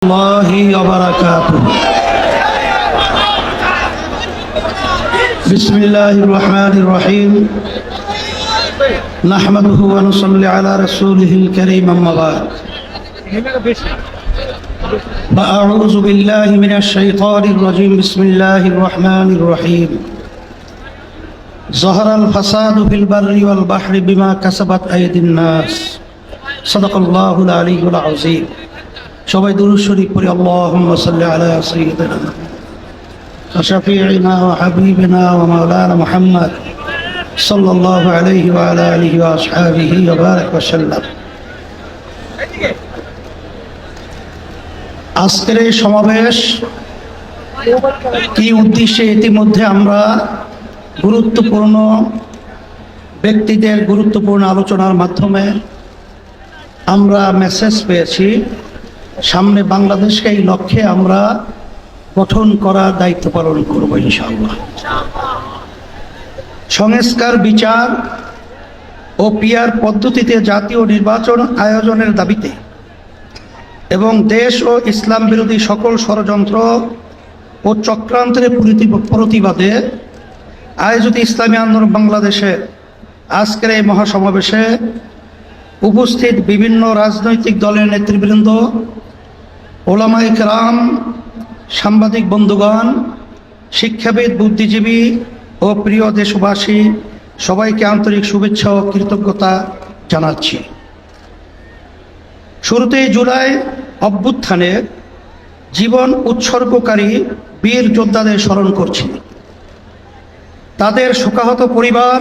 الله وبركاته. بسم الله الرحمن الرحيم. نحمده ونصلي على رسوله الكريم. أما بعد، فأعوذ بالله من الشيطان الرجيم. بسم الله الرحمن الرحيم. ظهر الفساد في البر والبحر بما كسبت أيدي الناس. صدق الله العلي العظيم. সবাই দুরূদ শরীফ পড়ি। আল্লাহুম্মা সাল্লি আলা সাইয়্যিদিনা ওয়া শাফিঈনা ওয়া হাবিবিনা ওয়া মাওলানা মুহাম্মদ সাল্লাল্লাহু আলাইহি ওয়া আলা আলিহি ওয়া আসহাবিহি ওয়া বারাক ওয়া সাল্লাম। আজকের এই সমাবেশ কি উদ্দেশ্যে, ইতিমধ্যে আমরা গুরুত্বপূর্ণ ব্যক্তিদের গুরুত্বপূর্ণ আলোচনার মাধ্যমে আমরা মেসেজ পেয়েছি। সামনে বাংলাদেশকে এই লক্ষ্যে আমরা গঠন করার দায়িত্ব পালন করব ইনশাআল্লাহ। সংস্কার, বিচার ও পিয়ার পদ্ধতিতে জাতীয় নির্বাচন আয়োজনের দাবিতে এবং দেশ ও ইসলাম বিরোধী সকল ষড়যন্ত্র ও চক্রান্তের প্রতিবাদে আয়োজিত ইসলামী আন্দোলন বাংলাদেশে আজকের এই মহাসমাবেশে উপস্থিত বিভিন্ন রাজনৈতিক দলের নেতৃবৃন্দ, ওলামায়ে কেরাম, সাংবাদিক বন্ধুগণ, শিক্ষাবিদ, বুদ্ধিজীবী ও প্রিয় দেশবাসী, সবাইকে আন্তরিক শুভেচ্ছা ও কৃতজ্ঞতা জানাচ্ছি। শুরুতেই জুলাই অভ্যুত্থানে জীবন উৎসর্গকারী বীর যোদ্ধাদের স্মরণ করছি। তাদের শোকাহত পরিবার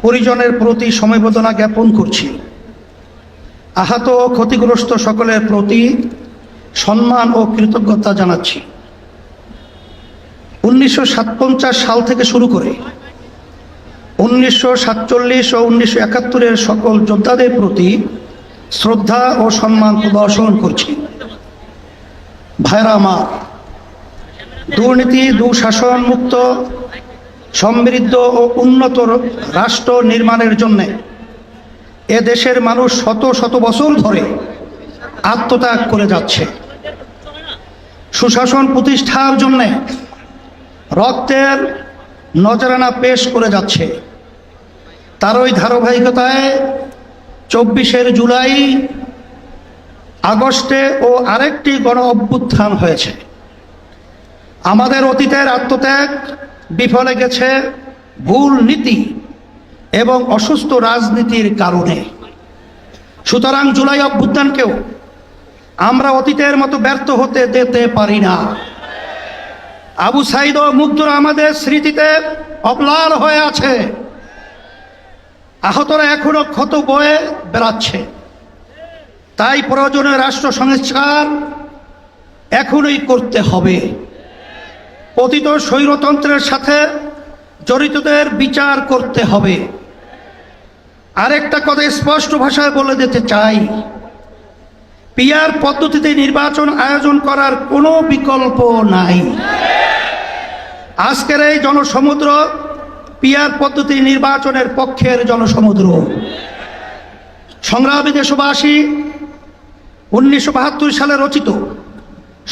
পরিজনের প্রতি সমবেদনা জ্ঞাপন করছি। আহত ও ক্ষতিগ্রস্ত সকলের প্রতি সম্মান ও কৃতজ্ঞতা জানাচ্ছি। 1957 সাল থেকে শুরু করে 1947 ও 1971 সকল যোদ্ধাদের প্রতি শ্রদ্ধা ও সম্মান প্রদর্শন করছি। ভাইরা আমার, দুর্নীতি, দুঃশাসন মুক্ত, সমৃদ্ধ ও উন্নত রাষ্ট্র নির্মাণের জন্য এ দেশের মানুষ শত শত বছর ধরে আত্মত্যাগ করে যাচ্ছে। সুশাসন প্রতিষ্ঠার জন্য রক্তের নজরানা পেশ করে যাচ্ছে। তারই ধারাবাহিকতায় 24 জুলাই, আগস্টে ও আরেকটি গণ অভ্যুত্থান হয়েছে। আমাদের অতীতের আত্মত্যাগ বিফলে গেছে ভুল নীতি এবং অসুস্থ রাজনীতির কারণে। সুতরাং জুলাই অভ্যুত্থানকেও আমরা অতীতের মতো ব্যর্থ হতে দিতে পারি না। আবু সাঈদ ও মুগ্ধরা আমাদের স্মৃতিতে অম্লান হয়ে আছে। আহতরা এখনো ক্ষত বয়ে বেড়াচ্ছে। তাই প্রয়োজনীয় রাষ্ট্র সংস্কার এখনই করতে হবে। পতিত স্বৈরতন্ত্রের সাথে জড়িতদের বিচার করতে হবে। আরেকটা কথা স্পষ্ট ভাষায় বলে দিতে চাই, পিয়ার পদ্ধতিতে নির্বাচন আয়োজন করার কোনো বিকল্প নাই। আজকের এই জনসমুদ্র পিয়ার পদ্ধতি নির্বাচনের পক্ষের জনসমুদ্র। সংগ্রামী দেশবাসী, 1972 সালে রচিত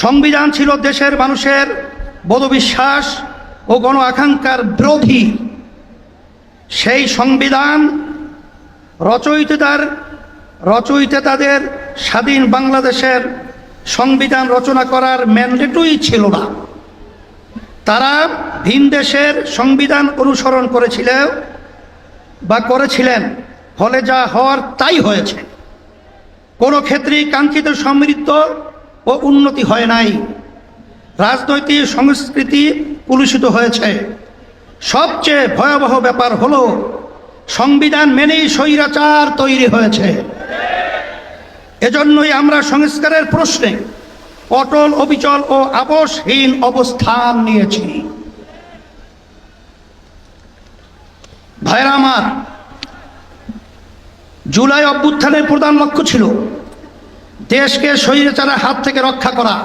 সংবিধান ছিল দেশের মানুষের বোধবিশ্বাস ও গণ আকাঙ্ক্ষার বিরোধী। সেই সংবিধান রচয়িতাদের স্বাধীন বাংলাদেশের সংবিধান রচনা করার ম্যান্ডেটই ছিল না। তারা ভিন দেশের সংবিধান অনুসরণ করেছিলেন, ফলে যা হওয়ার তাই হয়েছে। কোনো ক্ষেত্রেই কাঙ্ক্ষিত সমৃদ্ধ ও উন্নতি হয় নাই। রাজনৈতিক সংস্কৃতি কলুষিত হয়েছে। সবচেয়ে ভয়াবহ ব্যাপার হলো সংবিধান মেনেই স্বৈরাচার তৈরি হয়েছে। এজন্যই আমরা সংস্কারের প্রশ্নে অটল, অবিচল ও আপোষহীন অবস্থান নিয়েছি। ভাইরা আমার, জুলাই অভ্যুত্থানের প্রধান লক্ষ্য ছিল দেশকে স্বৈরাচারের হাত থেকে রক্ষা করা,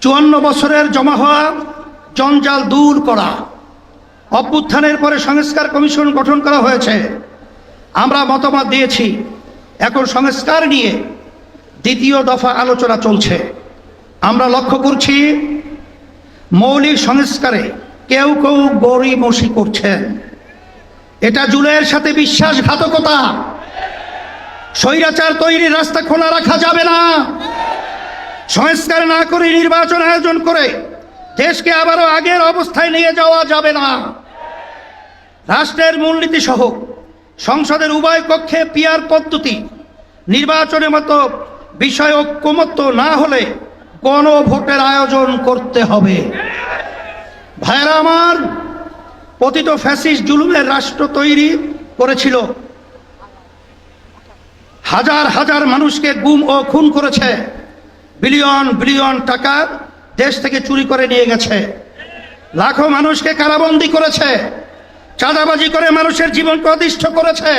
54 বছরের জমা হওয়া জঞ্জাল দূর করা। অভ্যুত্থানের পরে সংস্কার কমিশন গঠন করা হয়েছে। আমরা মতামত দিয়েছি। এখন সংস্কার নিয়ে দ্বিতীয় দফা আলোচনা চলছে। আমরা লক্ষ্য করছি মৌলিক সংস্কারে কেউ কেউ গড়িমসি করছেন। এটা জুলাইয়ের সাথে বিশ্বাসঘাতকতা। স্বৈরাচার তৈরির রাস্তা খোলা রাখা যাবে না। সংস্কার না করে নির্বাচন আয়োজন করে দেশকে আবারও আগের অবস্থায় নিয়ে যাওয়া যাবে না। রাষ্ট্রের মূলনীতি সহ সংসদের উভয় কক্ষে পিআর পদ্ধতি নির্বাচনের মতো বিষয় ঐক্যমত্য না হলে গণভোটের আয়োজন করতে হবে। ভাইরা আমার, পতিত ফ্যাসিস্ট জুলুমের রাষ্ট্র তৈরি করেছিল, হাজার হাজার মানুষকে গুম ও খুন করেছে, বিলিয়ন বিলিয়ন টাকা দেশ থেকে চুরি করে নিয়ে গেছে, লাখো মানুষকে কারাবন্দী করেছে, চাঁদাবাজি করে মানুষের জীবনকে অতিষ্ঠ করেছে,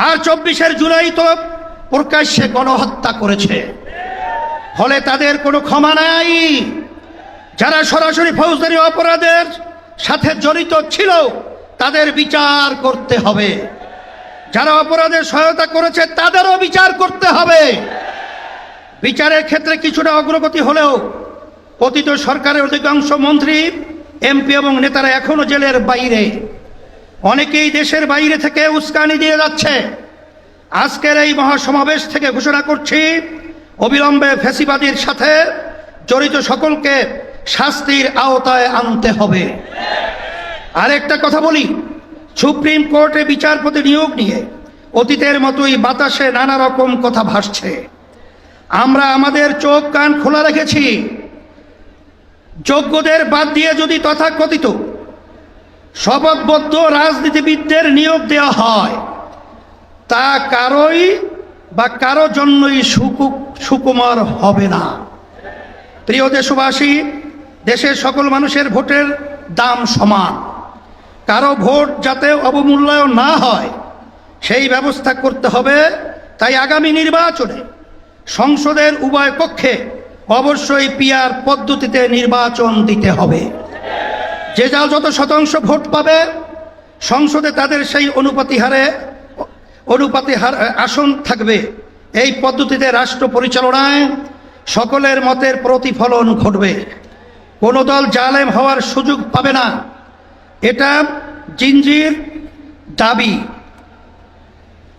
আর 24 জুলাই তো প্রকাশ্যে গণহত্যা করেছে। ফলে তাদের কোনো ক্ষমা নাই। যারা সরাসরি ফৌজদারি অপরাধের সাথে জড়িত ছিল তাদের বিচার করতে হবে। যারা অপরাধে সহায়তা করেছে তাদেরও বিচার করতে হবে। বিচারের ক্ষেত্রে কিছুটা অগ্রগতি হলেও পতিত সরকারের অধিকাংশ মন্ত্রী, এমপি এবং নেতারা এখনো জেলের বাইরে। অনেকেই দেশের বাইরে থেকে উস্কানি দিয়ে যাচ্ছে। আজকের এই মহাসমাবেশ থেকে ঘোষণা করছি, অবিলম্বে ফ্যাসিবাদীর সাথে জড়িত সকলকে শাস্তির আওতায় আনতে হবে। আরেকটা কথা বলি, সুপ্রিম কোর্টে বিচারপতি নিয়োগ নিয়ে অতীতের মতোই বাতাসে নানা রকম কথা ভাসছে। আমরা আমাদের চোখ কান খোলা রেখেছি। যোগ্যদের বাদ দিয়ে যদি তথাকথিত শপথবদ্ধ রাজনীতিবিদদের নিয়োগ দেওয়া হয়, তা কারো জন্যই সুকুমার হবে না। প্রিয় দেশবাসী, দেশের সকল মানুষের ভোটের দাম সমান। কারো ভোট যাতে অবমূল্যায়ন না হয় সেই ব্যবস্থা করতে হবে। তাই আগামী নির্বাচনে সংসদের উভয় কক্ষে অবশ্যই পিআর পদ্ধতিতে নির্বাচন দিতে হবে। যে যত শতাংশ ভোট পাবে সংসদে তাদের সেই অনুপাতি হারে আসন থাকবে। এই পদ্ধতিতে রাষ্ট্র পরিচালনায় সকলের মতের প্রতিফলন ঘটবে। কোনো দল জালেম হওয়ার সুযোগ পাবে না। এটা জিনজির দাবি,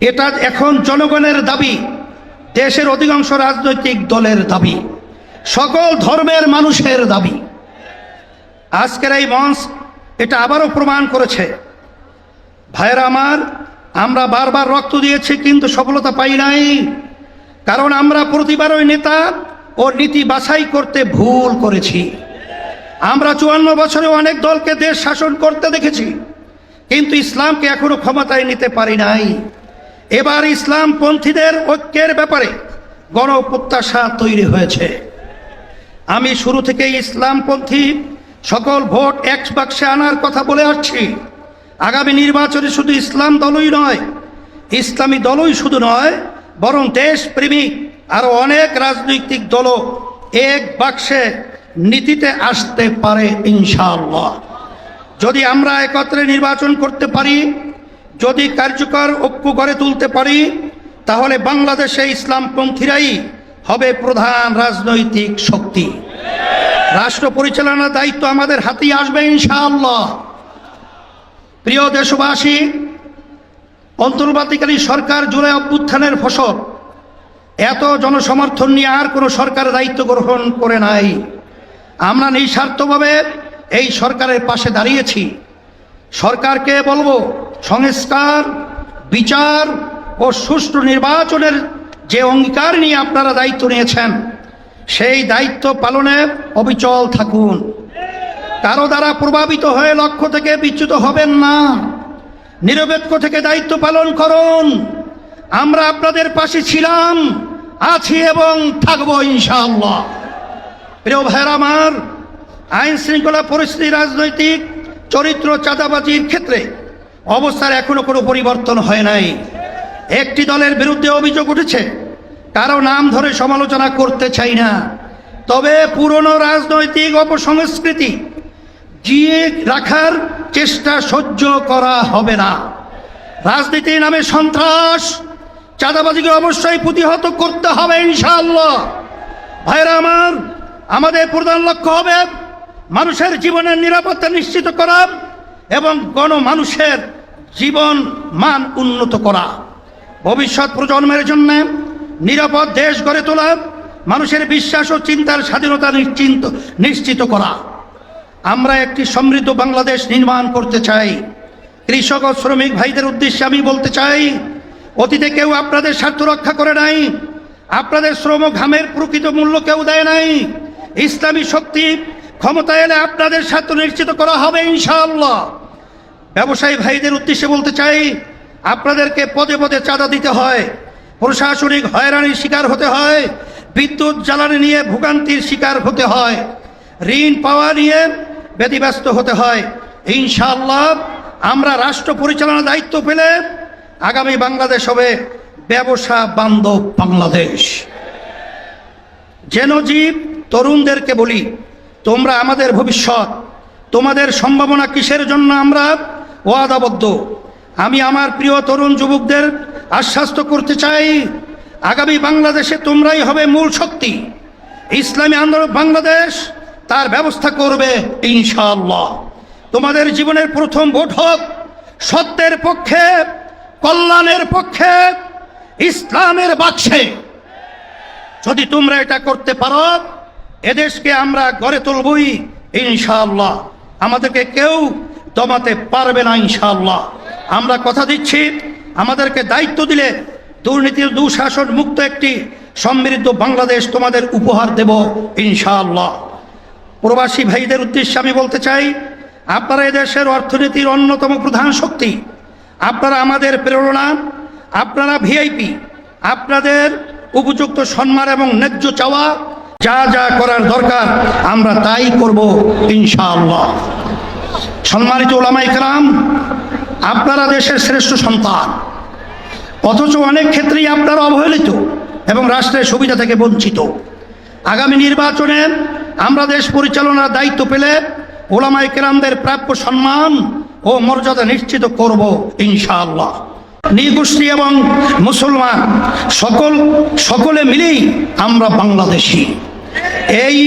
এটা এখন জনগণের দাবি, দেশের অধিকাংশ রাজনৈতিক দলের দাবি, সকল ধর্মের মানুষের দাবি। আজকের এই মঞ্চ এটা আবারও প্রমাণ করেছে। ভাইরা আমার, আমরা বারবার রক্ত দিয়েছি কিন্তু সফলতা পাই নাই। কারণ আমরা প্রতিবারই নেতা ও নীতি বাছাই করতে ভুল করেছি। আমরা 54 বছরে অনেক দলকে দেশ শাসন করতে দেখেছি, কিন্তু ইসলামকে এখনো ক্ষমতায় নিতে পারি নাই। এবার ইসলামপন্থীদের ঐক্যের ব্যাপারে গণপ্রত্যাশা তৈরি হয়েছে। আমি শুরু থেকেই ইসলামপন্থী সকল ভোট এক বাক্সে আনার কথা বলে আসছি। আগামী নির্বাচনে শুধু ইসলাম দলই নয়, ইসলামী দলই শুধু নয়, বরং দেশপ্রেমিক আরো অনেক রাজনৈতিক দলও এক বাক্সে নীতিতে আসতে পারে ইনশাআল্লাহ। যদি আমরা একত্রে নির্বাচন করতে পারি, যদি কার্যকর ঐক্য গড়ে তুলতে পারি, তাহলে বাংলাদেশে ইসলামপন্থীরাই হবে প্রধান রাজনৈতিক শক্তি। রাষ্ট্র পরিচালনার দায়িত্ব আমাদের হাতেই আসবে ইনশাআল্লাহ। প্রিয় দেশবাসী, অন্তর্বর্তীকালীন সরকার জুলাই অভ্যুত্থানের ফসল। এত জনসমর্থন নিয়ে আর কোনো সরকার দায়িত্ব গ্রহণ করে নাই। আমরা নিঃস্বার্থভাবে এই সরকারের পাশে দাঁড়িয়েছি। সরকারকে বলবো, সংস্কার, বিচার ও সুষ্ঠু নির্বাচনের যে অঙ্গীকার নিয়ে আপনারা দায়িত্ব নিয়েছেন, সেই দায়িত্ব পালনে অবিচল থাকুন। কারো দ্বারা প্রভাবিত হয়ে লক্ষ্য থেকে বিচ্যুত হবেন না। নিরপেক্ষ থেকে দায়িত্ব পালন করুন। আমরা আপনাদের পাশে ছিলাম, আছি এবং থাকবো ইনশাআল্লাহ। প্রিয় ভাইরা আমার, আইন শৃঙ্খলা পরিস্থিতি, রাজনৈতিক চরিত্র, চাঁদাবাজির ক্ষেত্রে অবস্থার এখনো কোনো পরিবর্তন হয় নাই। একটি দলের বিরুদ্ধে অভিযোগ উঠেছে, কারো নাম ধরে সমালোচনা করতে চাই না। তবে পুরনো রাজনৈতিক অপসংস্কৃতি জিয়ে রাখার চেষ্টা সহ্য করা হবে না। রাজনীতির নামে সন্ত্রাস, চাঁদাবাজিকে অবশ্যই প্রতিহত করতে হবে ইনশাআল্লাহ। ভাইরা আমার, আমাদের প্রধান লক্ষ্য হবে মানুষের জীবনের নিরাপত্তা নিশ্চিত করা এবং গণমানুষের জীবন মান উন্নত করা, ভবিষ্যৎ প্রজন্মের জন্য নিরাপদ দেশ গড়ে তোলা, মানুষের বিশ্বাস ও চিন্তার স্বাধীনতা নিশ্চিত করা। আমরা একটি সমৃদ্ধ বাংলাদেশ নির্মাণ করতে চাই। কৃষক ও শ্রমিক ভাইদের উদ্দেশ্যে আমি বলতে চাই, অতীতে কেউ আপনাদের স্বার্থ রক্ষা করে নাই, আপনাদের শ্রম ঘামের প্রকৃত মূল্য কেউ দেয় নাই। ইসলামী শক্তি ক্ষমতা এলে আপনাদের স্বার্থ নিশ্চিত করা হবে ইনশাআল্লাহ। ব্যবসায়ী ভাইদের উদ্দেশ্যে বলতে চাই, আপনাদেরকে পদে পদে চাঁদা দিতে হয়, প্রশাসনিক হয়রানির শিকার হতে হয়, বিদ্যুৎ জ্বালানি নিয়ে ভোগান্তির শিকার হতে হয়, ঋণ পাওয়া নিয়ে ব্যতিব্যস্ত হতে হয়। ইনশাআল্লাহ আমরা রাষ্ট্র পরিচালনার দায়িত্ব পেলে আগামী বাংলাদেশ হবে ব্যবসা বান্ধব বাংলাদেশ। জেনজিব তরুণদেরকে বলি, তোমরা আমাদের ভবিষ্যৎ, তোমাদের সম্ভাবনা কিসের জন্য আমরা ওয়াদাবদ্ধ। আমি আমার প্রিয় তরুণ যুবকদের আশ্বস্ত করতে চাই, আগামী বাংলাদেশে তোমরাই হবে মূল শক্তি। ইসলামী আন্দোলন বাংলাদেশ তার ব্যবস্থা করবে ইনশাআল্লাহ। তোমাদের জীবনের প্রথম ভোট হোক সত্যের পক্ষে, কল্যাণের পক্ষে, ইসলামের বাক্সে। যদি তোমরা এটা করতে পারো, এদেশকে আমরা গড়ে তুলবই ইনশাআল্লাহ। আমাদেরকে কেউ দমাতে পারবে না ইনশাআল্লাহ। আমরা কথা দিচ্ছি, আমাদেরকে দায়িত্ব দিলে দুর্নীতির দুঃশাসন মুক্ত একটি সমৃদ্ধ বাংলাদেশ তোমাদের উপহার দেব ইনশাআল্লাহ। প্রবাসী ভাইদের উদ্দেশ্যে আমি বলতে চাই, আপনারা এদেশের অর্থনীতির অন্যতম প্রধান শক্তি, আপনারা আমাদের প্রেরণা, আপনারা ভিআইপি। আপনাদের উপযুক্ত সম্মান এবং ন্যায্য চাওয়া, যা যা করার দরকার আমরা তাই করব ইনশাআল্লাহ। সম্মানিত ওলামায়ে কেরাম, আপনারা দেশের শ্রেষ্ঠ সন্তান, অথচ অনেক ক্ষেত্রেই আপনারা অবহেলিত এবং রাষ্ট্রের সুবিধা থেকে বঞ্চিত। আগামী নির্বাচনে আমরা দেশ পরিচালনার দায়িত্ব পেলে ওলামায়ে কেরামদের প্রাপ্য সম্মান ও মর্যাদা নিশ্চিত করব ইনশাআল্লাহ। নৃগোষ্ঠী এবং মুসলমান সকলে মিলেই আমরা বাংলাদেশি। এই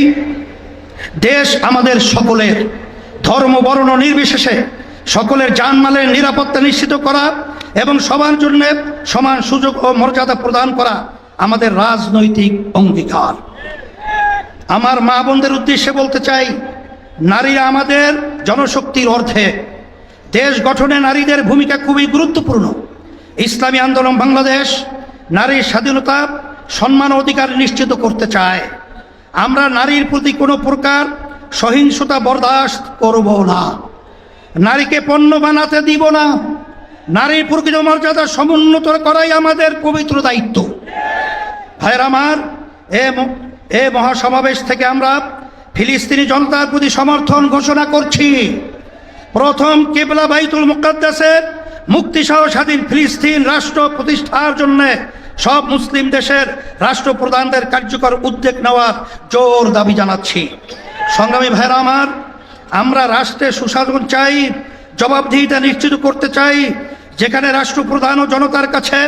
দেশ আমাদের সকলের, ধর্ম বর্ণ নির্বিশেষে সকলের জানমালের নিরাপত্তা নিশ্চিত করা এবং সবার জন্য সমান সুযোগ ও মর্যাদা প্রদান করা আমাদের রাজনৈতিক অঙ্গীকার। আমার মা বোনদের উদ্দেশ্যে বলতে চাই, নারীরা আমাদের জনশক্তির অর্ধেক। দেশ গঠনে নারীদের ভূমিকা খুবই গুরুত্বপূর্ণ। ইসলামী আন্দোলন বাংলাদেশ নারীর স্বাধীনতা, সম্মান অধিকার নিশ্চিত করতে চায়। আমরা নারীর প্রতি কোনো প্রকার সহিংসতা বরদাস্ত করব না, নারীকে পণ্য বানাতে দিব না। নারীর প্রকৃত মর্যাদা সমুন্নত করাই আমাদের পবিত্র দায়িত্ব। ভাইয়ের আমার, এ মহাসমাবেশ থেকে আমরা ফিলিস্তিনি জনতার প্রতি সমর্থন ঘোষণা করছি। প্রথম কিবলা বাইতুল মুকাদ্দাসের মুক্তিসহ স্বাধীন ফিলিস্তিন রাষ্ট্র প্রতিষ্ঠার জন্য সব মুসলিম দেশের রাষ্ট্রপ্রধানদের কার্যকর উদ্যোগ নেওয়ার জোর দাবি জানাচ্ছি। সংগ্রামী ভাইরা আমার, আমরা রাষ্ট্রে সুশাসন চাই, জবাবদিহিতা নিশ্চিত করতে চাই, যেখানে রাষ্ট্রপ্রধান ও জনতার কাছে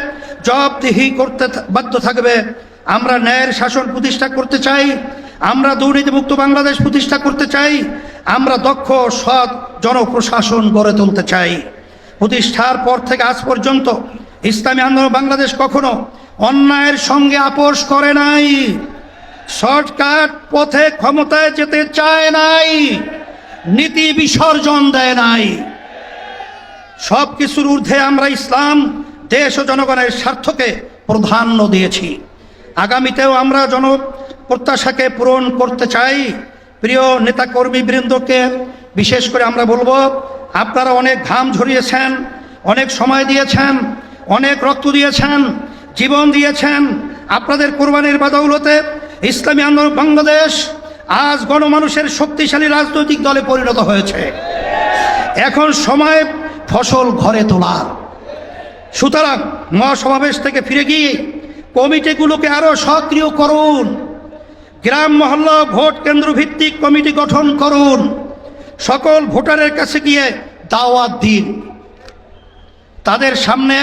জবাবদিহি করতে বাধ্য থাকবে। আমরা ন্যায়ের শাসন প্রতিষ্ঠা করতে চাই, আমরা দুর্নীতিমুক্ত বাংলাদেশ প্রতিষ্ঠা করতে চাই, আমরা দক্ষ সৎ জনপ্রশাসন গড়ে তুলতে চাই। প্রতিষ্ঠার পর থেকে আজ পর্যন্ত ইসলামী আন্দোলন বাংলাদেশ কখনো অন্যায়ের সঙ্গে আপোষ করে নাই, শর্টকাট পথে ক্ষমতায় যেতে চায় নাই, নীতি বিসর্জন দেয় নাই। সব কিছুর ঊর্ধ্বে আমরা ইসলাম, দেশ ও জনগণের স্বার্থকে প্রাধান্য দিয়েছি। আগামীতেও আমরা জনপ্রত্যাশাকে পূরণ করতে চাই। প্রিয় নেতাকর্মী বৃন্দকে বিশেষ করে আমরা বলবো, আপনারা অনেক ঘাম ঝরিয়েছেন, অনেক সময় দিয়েছেন, অনেক রক্ত দিয়েছেন, জীবন দিয়েছেন। আপনাদের কোরবানির বদৌলতে ইসলামী আন্দোলন বাংলাদেশ আজ গণমানুষের শক্তিশালী রাজনৈতিক দলে পরিণত হয়েছে। এখন সময় ফসল ঘরে তোলার। সুতরাং মহাসমাবেশ থেকে ফিরে গিয়ে কমিটিগুলোকে আরো সক্রিয় করুন, গ্রাম মহল্লা ভোট কেন্দ্র ভিত্তিক কমিটি গঠন করুন, সকল ভোটারের কাছে গিয়ে দাওয়াত দিন, তাদের সামনে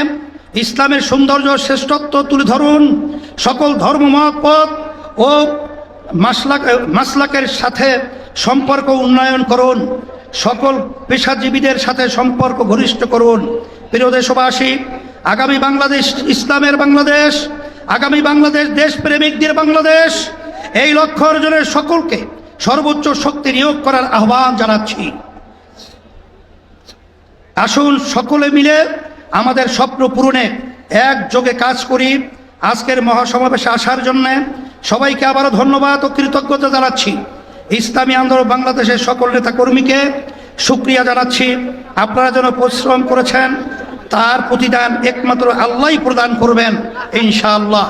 ইসলামের সৌন্দর্য শ্রেষ্ঠত্ব তুলে ধরুন। সকল ধর্মমত পথ ও মাসলাকের সাথে সম্পর্ক উন্নয়ন করুন। সকল পেশাজীবীদের সাথে সম্পর্ক ঘনিষ্ঠ করুন। প্রিয় দেশবাসী, আগামী বাংলাদেশ ইসলামের বাংলাদেশ, আগামী বাংলাদেশ দেশপ্রেমিকদের বাংলাদেশ, এই লক্ষ্য অর্জনের সকলকে সর্বোচ্চ শক্তি নিয়োগ করার আহ্বান জানাচ্ছি। আসুন সকলে মিলে আমাদের স্বপ্ন পূরণে একযোগে কাজ করি। আজকের মহাসমাবেশে আসার জন্য সবাইকে আবারও ধন্যবাদ ও কৃতজ্ঞতা জানাচ্ছি। ইসলামী আন্দোলন বাংলাদেশের সকল নেতাকর্মীকে শুকরিয়া জানাচ্ছি। আপনারা যেন পরিশ্রম করেছেন, তার প্রতিদান একমাত্র আল্লাহই প্রদান করবেন ইনশাআল্লাহ।